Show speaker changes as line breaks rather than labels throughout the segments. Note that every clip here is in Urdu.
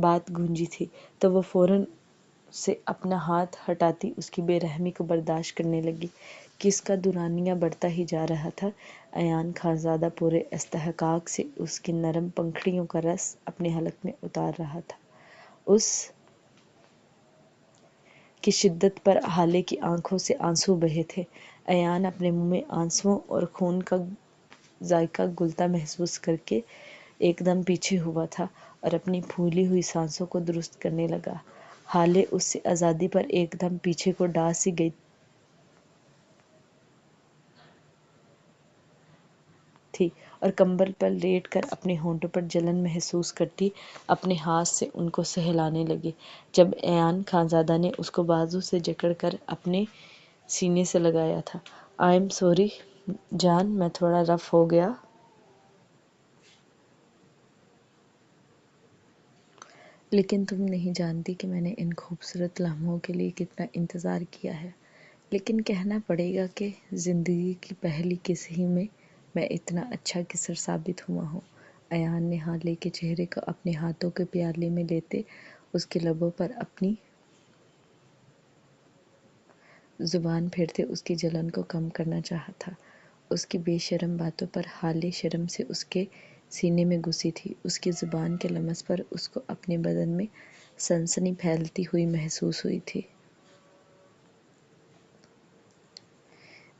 بات گونجی تھی تو وہ فوراً سے اپنا ہاتھ ہٹاتی اس کی بے رحمی کو برداشت کرنے لگی کہ اس کا دورانیہ بڑھتا ہی جا رہا تھا۔ ایان خانزادہ پورے استحقاق سے اس کی نرم پنکھڑیوں کا رس اپنے حلق میں اتار رہا تھا۔ اس کی شدت پر ہالے کی آنکھوں سے آنسو بہے تھے۔ ایان اپنے منہ میں آنسوؤں اور خون کا ذائقہ گلتا محسوس کر کے ایک دم پیچھے ہوا تھا اور اپنی پھولی ہوئی سانسوں کو درست کرنے لگا۔ ہالے اس سے آزادی پر ایک دم پیچھے کو ڈا سی گئی تھی اور کمبل پر لیٹ کر اپنے ہونٹوں پر جلن محسوس کرتی اپنے ہاتھ سے ان کو سہلانے لگی۔ جب ایان خانزادہ نے اس کو بازو سے جکڑ کر اپنے سینے سے لگایا تھا۔ "آئی ایم سوری جان، میں تھوڑا رف ہو گیا۔ لیکن تم نہیں جانتی کہ میں نے ان خوبصورت لمحوں کے لیے کتنا انتظار کیا ہے۔ لیکن کہنا پڑے گا کہ زندگی کی پہلی کس ہی میں اتنا اچھا کسر ثابت ہوا ہوں۔ ایان نے ہالے کے چہرے کو اپنے ہاتھوں کے پیالے میں لیتے اس کے لبوں پر اپنی زبان پھیرتے اس کی جلن کو کم کرنا چاہا تھا۔ اس کی بے شرم باتوں پر ہالے شرم سے اس کے سینے میں گھسی تھی۔ اس کی زبان کے لمس پر اس کو اپنے بدن میں سنسنی پھیلتی ہوئی محسوس ہوئی تھی۔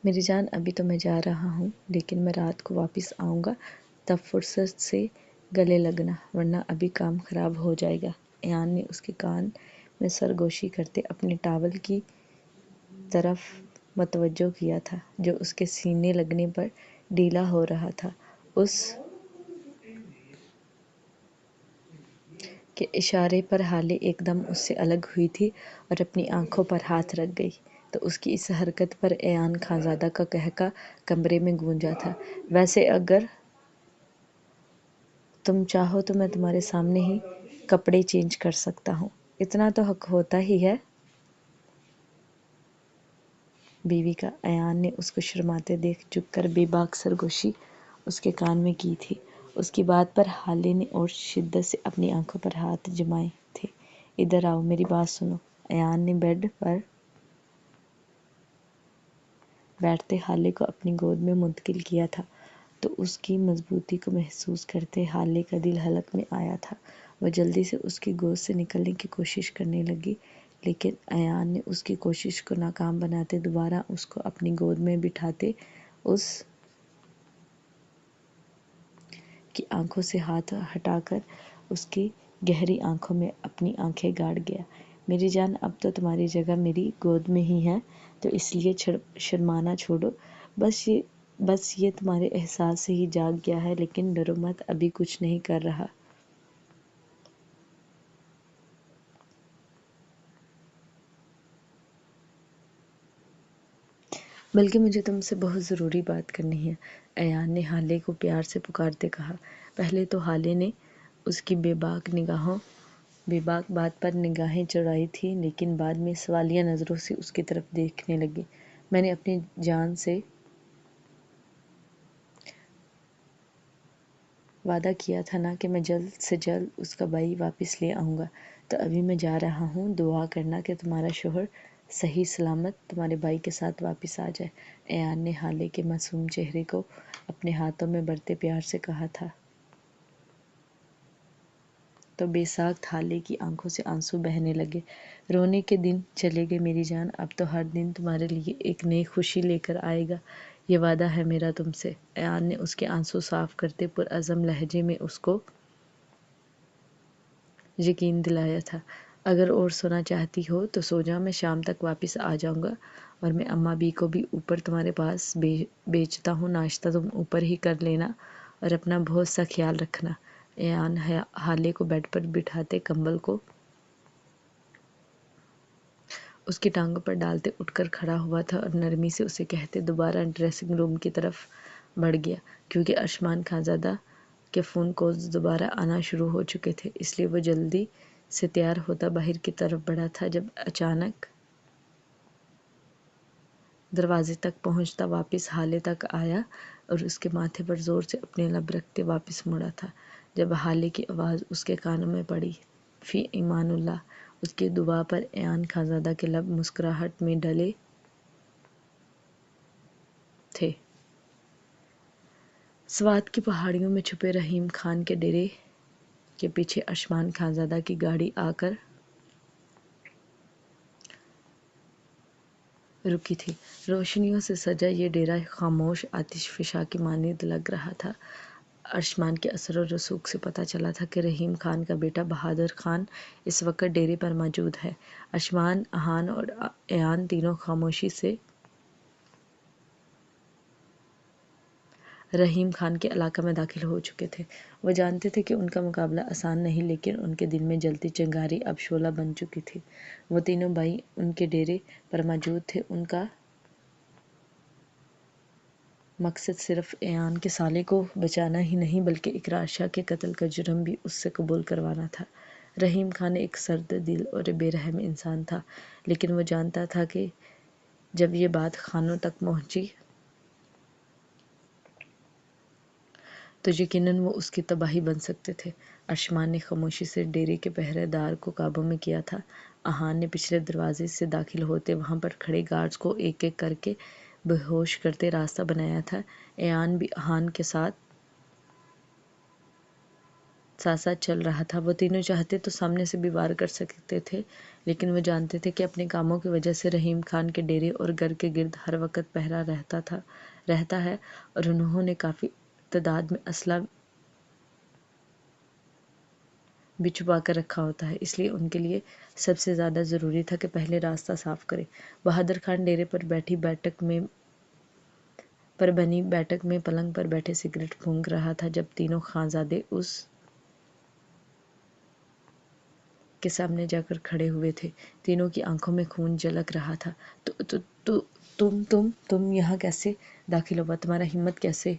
"میری جان، ابھی تو میں جا رہا ہوں، لیکن میں رات کو واپس آؤں گا، تب فرصت سے گلے لگنا، ورنہ ابھی کام خراب ہو جائے گا۔" ایان نے اس کے کان میں سرگوشی کرتے اپنے ٹاول کی طرف متوجہ کیا تھا جو اس کے سینے لگنے پر ڈھیلا ہو رہا تھا۔ اس کے اشارے پر ہالے ایک دم اس سے الگ ہوئی تھی اور اپنی آنکھوں پر ہاتھ رکھ گئی تو اس کی اس حرکت پر ایان خانزادہ کا قہقہ کمرے میں گونجا تھا۔ "ویسے اگر تم چاہو تو میں تمہارے سامنے ہی کپڑے چینج کر سکتا ہوں، اتنا تو حق ہوتا ہی ہے بیوی کا۔" ایان نے اس کو شرماتے دیکھ جھک کر بے باک سرگوشی اس کے کان میں کی تھی۔ اس کی بات پر ہالے نے اور شدت سے اپنی آنکھوں پر ہاتھ جمائے تھے۔ "ادھر آؤ، میری بات سنو۔" ایان نے بیڈ پر بیٹھتے ہالے کو اپنی گود میں منتقل کیا تھا تو اس کی مضبوطی کو محسوس کرتے ہالے کا دل حلق میں آیا تھا۔ وہ جلدی سے اس کی گود سے نکلنے کی کوشش کرنے لگی، لیکن ایان نے اس کی کوشش کو ناکام بناتے دوبارہ اس کو اپنی گود میں بٹھاتے اس کی آنکھوں سے ہاتھ ہٹا کر اس کی گہری آنکھوں میں اپنی آنکھیں گاڑ گیا۔ "میری جان، اب تو تمہاری جگہ میری گود میں ہی ہے، تو اس لیے شرمانا چھوڑو۔ بس یہ تمہارے احساس سے ہی جاگ گیا ہے، لیکن ڈرو مت، ابھی کچھ نہیں کر رہا۔ بلکہ مجھے تم سے بہت ضروری بات کرنی ہے۔" ایان نے ہالے کو پیار سے پکارتے کہا۔ پہلے تو ہالے نے اس کی بے باک بات پر نگاہیں چڑھائی تھیں، لیکن بعد میں سوالیہ نظروں سے اس کی طرف دیکھنے لگی۔ "میں نے اپنی جان سے وعدہ کیا تھا نا کہ میں جلد سے جلد اس کا بائی واپس لے آؤں گا، تو ابھی میں جا رہا ہوں۔ دعا کرنا کہ تمہارا شوہر صحیح سلامت تمہارے بھائی کے ساتھ واپس آ جائے۔" ایان نے ہالے کے معصوم چہرے کو اپنے ہاتھوں میں بڑھتے پیار سے کہا تھا۔ تو بے ساکھ ہالے کی آنکھوں سے آنسو بہنے لگے۔ "رونے کے دن چلے گئے میری جان، اب تو ہر دن تمہارے لیے ایک نئی خوشی لے کر آئے گا، یہ وعدہ ہے میرا تم سے۔" ایان نے اس کے آنسو صاف کرتے پرعزم لہجے میں اس کو یقین دلایا تھا۔ "اگر اور سونا چاہتی ہو تو سو جاؤ، میں شام تک واپس آ جاؤں گا، اور میں اماں بی کو بھی اوپر تمہارے پاس بھیجتا ہوں، ناشتہ تم اوپر ہی کر لینا اور اپنا بہت سا خیال رکھنا۔" ایان ہالے کو بیڈ پر بٹھاتے کمبل کو اس کی ٹانگوں پر ڈالتے اٹھ کر کھڑا ہوا تھا اور نرمی سے اسے کہتے دوبارہ ڈریسنگ روم کی طرف بڑھ گیا۔ کیونکہ ارشمان خانزادہ کے فون کالز دوبارہ آنا شروع ہو چکے تھے، اس لیے وہ جلدی سے تیار ہوتا باہر کی طرف بڑھا تھا جب اچانک دروازے تک پہنچتا واپس ہالے تک آیا اور اس کے ماتھے پر زور سے اپنے لب رکھتے واپس مڑا تھا۔ جب ہالے کی آواز اس کے کانوں میں پڑی فی ایمان اللہ۔ اس کی دعا پر ایان خانزادہ کے لب مسکراہٹ میں ڈلے تھے۔ سوات کی پہاڑیوں میں چھپے رحیم خان کے ڈیرے کے پیچھے اشمان خانزادہ کی گاڑی آ کر رکی تھی۔ روشنیوں سے سجا یہ ڈیرہ خاموش آتش فشاں کی مانند لگ رہا تھا۔ اشمان کے اثر و رسوخ سے پتہ چلا تھا کہ رحیم خان کا بیٹا بہادر خان اس وقت ڈیرے پر موجود ہے۔ اشمان، احان اور ایان تینوں خاموشی سے رحیم خان کے علاقہ میں داخل ہو چکے تھے۔ وہ جانتے تھے کہ ان کا مقابلہ آسان نہیں، لیکن ان کے دل میں جلتی چنگاری اب شعلہ بن چکی تھی۔ وہ تینوں بھائی ان کے ڈیرے پر موجود تھے۔ ان کا مقصد صرف ایان کے سالے کو بچانا ہی نہیں بلکہ اقرار شاہ کے قتل کا جرم بھی اس سے قبول کروانا تھا۔ رحیم خان ایک سرد دل اور بے رحم انسان تھا، لیکن وہ جانتا تھا کہ جب یہ بات خانوں تک پہنچی تو یقیناً وہ اس کی تباہی بن سکتے تھے۔ اشمان نے خاموشی سے ڈیرے کے پہرے دار کو قابو میں کیا تھا۔ احان نے پچھلے دروازے سے داخل ہوتے وہاں پر کھڑے گارڈز کو ایک ایک کر کے بے ہوش کرتے راستہ بنایا تھا۔ ایان بھی احان کے ساتھ ساتھ چل رہا تھا۔ وہ تینوں چاہتے تو سامنے سے بھی وار کر سکتے تھے، لیکن وہ جانتے تھے کہ اپنے کاموں کی وجہ سے رحیم خان کے ڈیرے اور گھر کے گرد ہر وقت پہرا رہتا ہے اور انہوں نے کافی تعداد میں اسلحہ بھی چھپا کر رکھا ہوتا ہے، اس لیے ان کے لیے سب سے زیادہ ضروری تھا کہ پہلے راستہ صاف کرے۔ بہادر خان ڈیرے پر بنی بیٹھک میں پلنگ پر بیٹھے سگریٹ پھونک رہا تھا جب تینوں خانزادے اس کے سامنے جا کر کھڑے ہوئے تھے۔ تینوں کی آنکھوں میں خون جھلک رہا تھا۔ تم یہاں کیسے داخل ہوا؟ تمہارا ہمت کیسے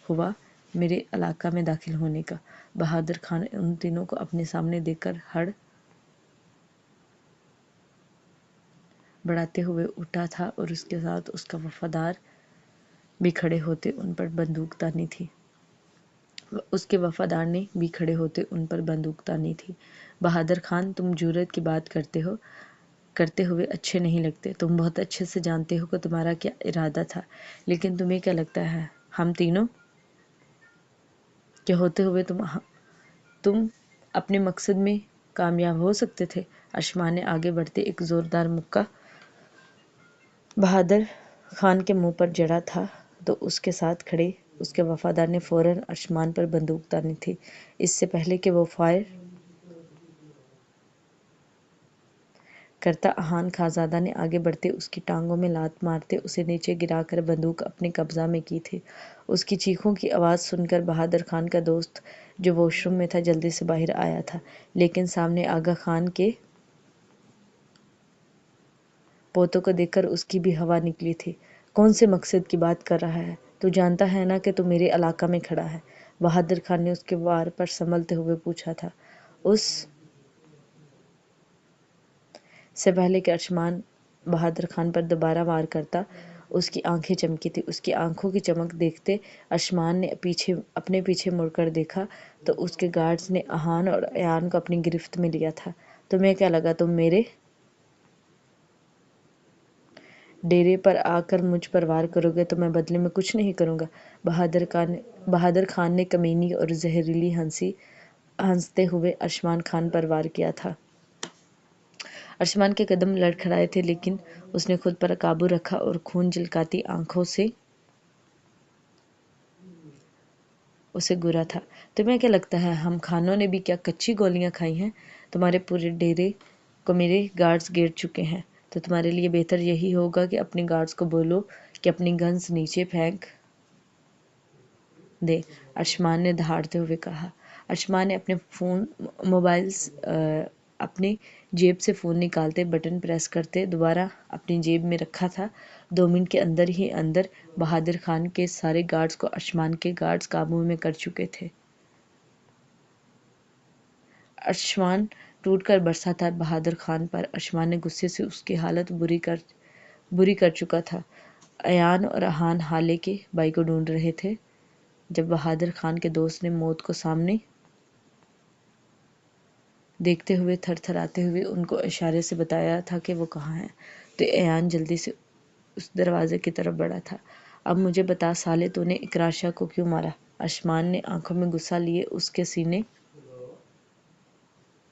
ہوا میرے علاقہ میں داخل ہونے کا؟ بہادر خان ان تینوں کو اپنے سامنے دیکھ کر ہڑ بڑھاتے ہوئے اٹھا تھا اور اس کے ساتھ اس کا وفادار بھی کھڑے ہوتے ان پر بندوق تانی تھی۔ اس کے وفادار نے بھی کھڑے ہوتے ان پر بندوق تانی تھی۔ بہادر خان، تم جرأت کی بات کرتے ہوئے اچھے نہیں لگتے۔ تم بہت اچھے سے جانتے ہو کہ تمہارا کیا ارادہ تھا، لیکن تمہیں کیا لگتا ہے ہم تینوں کے ہوتے ہوئے تم اپنے مقصد میں کامیاب ہو سکتے تھے؟ اشمان نے آگے بڑھتے ایک زوردار مکہ بہادر خان کے منہ پر جڑا تھا تو اس کے ساتھ کھڑے اس کے وفادار نے فوراً اشمان پر بندوق تانی تھی۔ اس سے پہلے کہ وہ فائر کرتا، احان خانزادہ نے آگے بڑھتے اس کی ٹانگوں میں لات مارتے اسے نیچے گرا کر بندوق اپنے قبضہ میں کی تھی۔ اس کی چیخوں کی آواز سن کر بہادر خان کا دوست جو واش روم میں تھا جلدی سے باہر آیا تھا، لیکن سامنے آغا خان کے پوتوں کو دیکھ کر اس کی بھی ہوا نکلی تھی۔ کون سے مقصد کی بات کر رہا ہے؟ تو جانتا ہے نا کہ تو میرے علاقہ میں کھڑا ہے؟ بہادر خان نے اس کے وار پر سنبھلتے ہوئے پوچھا تھا۔ اس سے پہلے کہ اشمان بہادر خان پر دوبارہ وار کرتا، اس کی آنکھیں چمکی تھی۔ اس کی آنکھوں کی چمک دیکھتے اشمان نے اپنے پیچھے مڑ کر دیکھا تو اس کے گارڈز نے احان اور ایان کو اپنی گرفت میں لیا تھا۔ تمہیں کیا لگا تم میرے ڈیرے پر آ کر مجھ پر وار کرو گے تو میں بدلے میں کچھ نہیں کروں گا؟ بہادر خان نے کمینی اور زہریلی ہنستے ہوئے اشمان خان پر وار کیا تھا۔ اشمان کے قدم لڑکھڑائے تھے، لیکن اس نے خود پر قابو رکھا اور خون جھلکاتی آنکھوں سے اسے گورا تھا۔ تمہیں کیا لگتا ہے ہم خانوں نے بھی کیا کچی گولیاں کھائی ہیں؟ تمہارے پورے ڈیرے کو میرے گارڈز گھیر چکے ہیں، تو تمہارے لیے بہتر یہی ہوگا کہ اپنے گارڈز کو بولو کہ اپنی گنز نیچے پھینک دے، اشمان نے دہاڑتے ہوئے کہا۔ اشمان نے اپنے جیب سے فون نکالتے بٹن پریس کرتے دوبارہ اپنی جیب میں رکھا تھا۔ 2 منٹ کے اندر ہی بہادر خان کے سارے گارڈز کو اشمان کے گارڈز قابو میں کر چکے تھے۔ اشمان ٹوٹ کر برسا تھا بہادر خان پر۔ اشمان نے غصے سے اس کی حالت بری کر چکا تھا۔ ایان اور احان حالے کے بھائی کو ڈھونڈ رہے تھے جب بہادر خان کے دوست نے موت کو سامنے دیکھتے ہوئے تھر تھر آتے ہوئے ان کو اشارے سے بتایا تھا کہ وہ کہاں ہیں، تو ایان جلدی سے اس دروازے کی طرف بڑھا تھا۔ اب مجھے بتا سالے، تو نے اقرا شاہ کو کیوں مارا؟ اشمان نے آنکھوں میں غصہ لیے اس کے سینے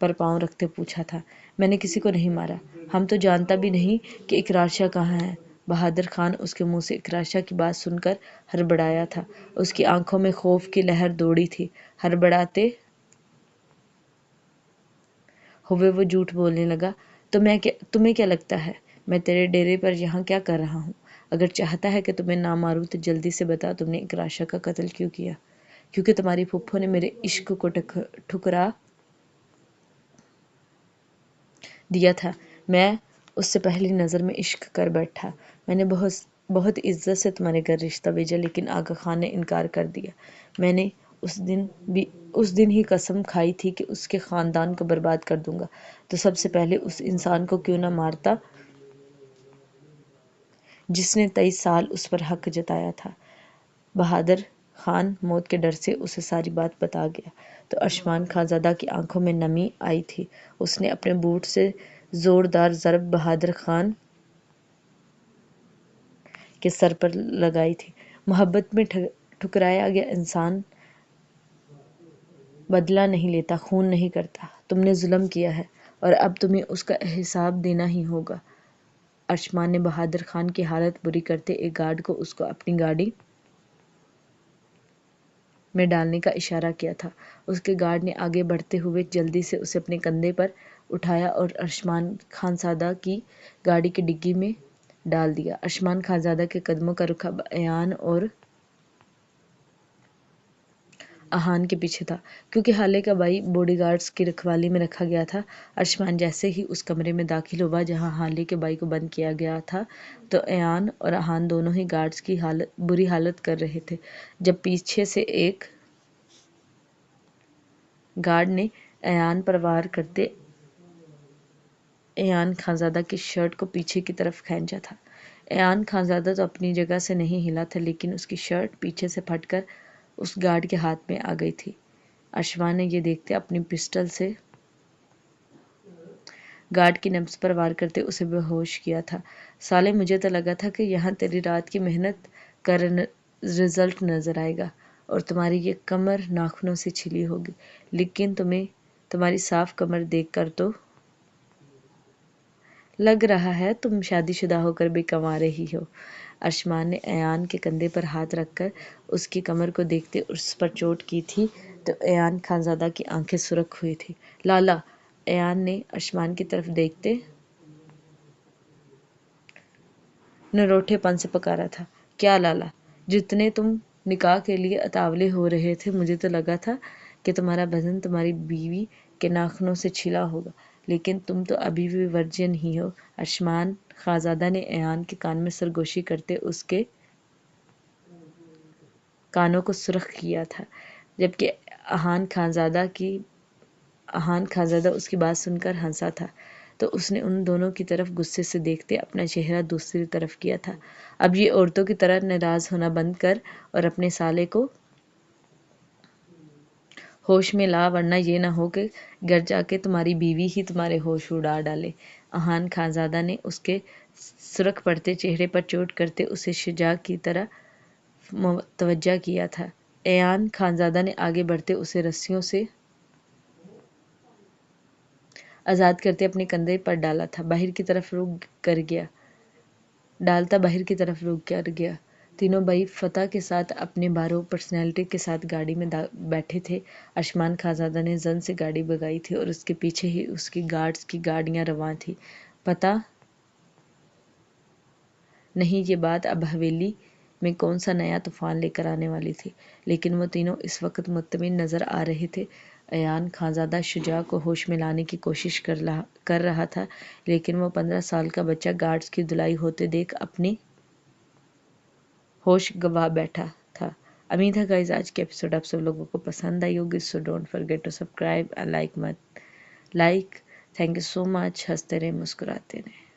پر پاؤں رکھتے پوچھا تھا۔ میں نے کسی کو نہیں مارا، ہم تو جانتا بھی نہیں کہ اقرا شاہ کہاں ہے۔ بہادر خان اس کے منہ سے اقرا شاہ کی بات سن کر ہڑبڑایا تھا۔ اس کی آنکھوں میں خوف کی لہر دوڑی تھی۔ ہڑبڑاتے ہوئے وہ جھوٹ بولنے لگا، تمہیں کیا لگتا ہے میں تیرے ڈیرے پر یہاں کیا کر رہا ہوں؟ اگر چاہتا ہے کہ تمہیں نہ ماروں تو جلدی سے بتا، تم نے اقرا شاہ کا قتل کیوں کیا؟ کیونکہ تمہاری پھپھو نے میرے عشق کو ٹھکرا دیا تھا۔ میں اس سے پہلی نظر میں عشق کر بیٹھا۔ میں نے بہت عزت سے تمہارے گھر رشتہ بھیجا، لیکن آغا خان نے انکار کر دیا۔ میں نے اس دن ہی قسم کھائی تھی کہ اس کے خاندان کو برباد کر دوں گا، تو سب سے پہلے اس انسان کو کیوں نہ مارتا جس نے 23 سال اس پر حق جتایا تھا۔ بہادر خان موت کے ڈر سے اسے ساری بات بتا گیا تو اشمان خانزادہ کی آنکھوں میں نمی آئی تھی۔ اس نے اپنے بوٹ سے زوردار ضرب بہادر خان کے سر پر لگائی تھی۔ محبت میں ٹھکرایا گیا انسان بدلہ نہیں لیتا، خون نہیں کرتا۔ تم نے ظلم کیا ہے اور اب تمہیں اس کا حساب دینا ہی ہوگا۔ اشمان نے بہادر خان کی حالت بری کرتے ایک گارڈ کو اس کو اپنی گاڑی میں ڈالنے کا اشارہ کیا تھا۔ اس کے گارڈ نے آگے بڑھتے ہوئے جلدی سے اسے اپنے کندھے پر اٹھایا اور اشمان خانزادہ کی گاڑی کی ڈگی میں ڈال دیا۔ اشمان خانزادہ کے قدموں کا رخ اب ایان اور احان کے پیچھے تھا، کیونکہ حالے کا بھائی باڈی گارڈز کی رکھوالی میں رکھا گیا تھا۔ اشمان جیسے ہی اس کمرے میں داخل ہوا جہاں حالے کے بھائی کو بند کیا گیا تھا، تو ایان اور احان دونوں ہی گارڈز کی بری حالت کر رہے تھے۔ جب پیچھے سے ایک گارڈ نے ایان پر وار کرتے ایان خانزادہ کی شرٹ کو پیچھے کی طرف کھینچا تھا۔ ایان خانزادہ تو اپنی جگہ سے نہیں ہلا تھا، لیکن اس کی شرٹ پیچھے سے پھٹ کر اس گارڈ کے ہاتھ میں آ گئی تھی۔ اشمان نے یہ دیکھتے اپنی پسٹل سے گارڈ کی نبز پر وار کرتے اسے بے ہوش کیا تھا۔ سالے، مجھے تو لگا تھا کہ یہاں تیری رات کی محنت کا رزلٹ نظر آئے گا اور تمہاری یہ کمر ناخنوں سے چھلی ہوگی، لیکن تمہاری صاف کمر دیکھ کر تو لگ رہا ہے تم شادی شدہ ہو کر بھی کنوارے ہی ہو۔ اشمان نے ایان کے کندھے پر ہاتھ رکھ کر اس کی کمر کو دیکھتے اس پر چوٹ کی تھی تو ایان خانزادہ کی آنکھیں سرخ ہوئی تھی۔ لالا! ایان نے اشمان کی طرف دیکھتے نروٹھے پن سے پکارا تھا۔ کیا لالا؟ جتنے تم نکاح کے لیے اتاولے ہو رہے تھے مجھے تو لگا تھا کہ تمہارا بدن تمہاری بیوی کے ناخنوں سے چھلا ہوگا، لیکن تم تو ابھی بھی ورجن ہی ہو۔ اشمان خانزادہ نے ایان کے کان میں سرگوشی کرتے اس کے کانوں کو سرخ کیا تھا، جبکہ احان خانزادہ اس کی بات سن کر ہنسا تھا تو اس نے ان دونوں کی طرف غصے سے دیکھتے اپنا چہرہ دوسری طرف کیا تھا۔ اب یہ عورتوں کی طرح ناراض ہونا بند کر اور اپنے سالے کو ہوش میں لا، ورنہ یہ نہ ہو کہ گھر جا کے تمہاری بیوی ہی تمہارے ہوش اڑا ڈالے۔ احان خانزادہ نے اس کے سرخ پڑتے چہرے پر چوٹ کرتے اسے شجاع کی طرف متوجہ کیا تھا۔ ایان خانزادہ نے آگے بڑھتے اسے رسیوں سے آزاد کرتے اپنے کندھے پر ڈالا تھا، باہر کی طرف رک کر گیا۔ تینوں بھائی فتح کے ساتھ اپنے بارو پرسنالٹی کے ساتھ گاڑی میں بیٹھے تھے۔ اشمان خانزادہ نے زن سے گاڑی بھگائی تھی اور اس کے پیچھے ہی اس کی گارڈز کی گاڑیاں رواں تھیں۔ پتہ نہیں یہ بات اب حویلی میں کون سا نیا طوفان لے کر آنے والی تھی، لیکن وہ تینوں اس وقت مطمئن نظر آ رہے تھے۔ ایان خانزادہ شجاع کو ہوش میں لانے کی کوشش کر رہا تھا، لیکن وہ 15 سال کا بچہ گارڈز کی دھلائی ہوتے دیکھ اپنی ہوش گنوا بیٹھا تھا۔ امید ہے گائز آج کی ایپیسوڈ آپ سب لوگوں کو پسند آئی ہوگی، so don't forget to subscribe and like thank you so much. ہنستے رہے، مسکراتے رہے۔